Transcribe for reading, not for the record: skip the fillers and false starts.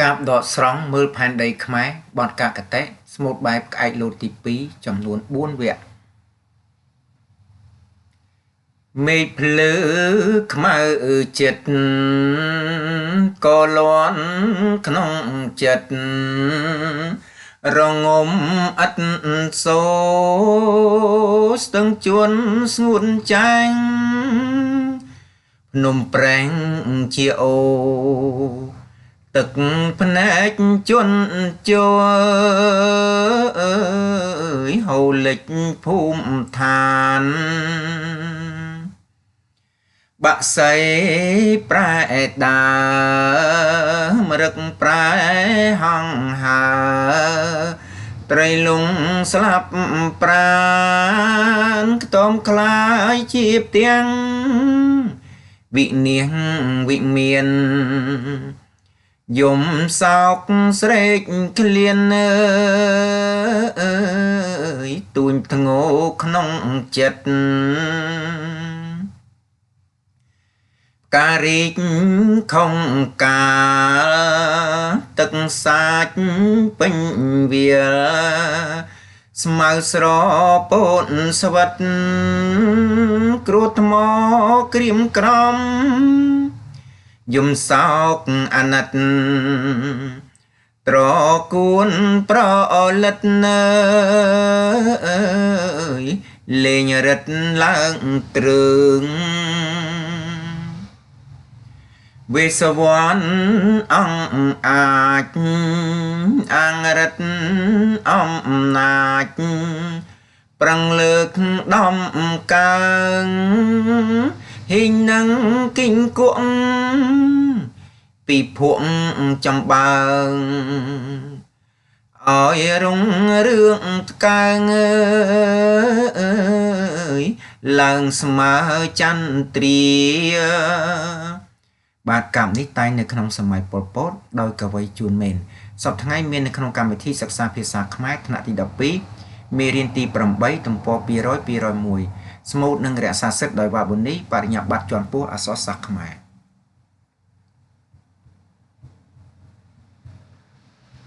កាបដកស្រង់មើលផែនដីខ្មែរបនកាកតេស្មូតបែបក្អែកលោតទី2ចំនួន4វគ្គមេឃភ្លឺខ្មៅចិត្តក៏លន់ក្នុងចិត្តរងំអត់សូស្ទឹងជួនស្ងួនចាញ់ភ្នំប្រេងជាអូទឹកភ្នែកជន់ជើហូរលិចភូមិឋានបាក់សៃប្រែដាមរឹកប្រែហង្ហាត្រីលងស្លាប់ប្រានខ្ទមខ្លាយជាផ្ទាំងវិនាងវិមានយំសោកស្រេកក្លៀនអើយទូញធ្ងោក្នុងចិត្តការីកខំកាទឹកសាច់ពេញវាស្មៅស្រពតស្វិតគ្រួថ្មក្រៀមក្រំយំសោកអាណិតត្រគួនប្រលិតលេងរិតឡើងទ្រើងវេសវ័នអង្គអាចអង្រិតអំណាចប្រឹងលើកដំកើងហ៊ីងនឹងគិញគក់ពីភក់ចំបើងអើយរងរឿងផ្កើងឡើងស្មើចន្ទ្រាបាទកម្មនេះតែងនៅក្នុងសម័យប៉ុលពតដោយកវីជួនមែនសប្តាហ៍ថ្ងៃមាននៅក្នុងកម្មវិធីសិក្សាភាសាខ្មែរថ្នាក់ទី12មេរៀនទី8ទំព័រ200 201ស្មូតនិងរក្សាសិទ្ធិដោយវ៉ាប៊ូនីបរិញ្ញាបត្រជាន់ខ្ពស់អក្សរសាស្ត្រខ្មែរ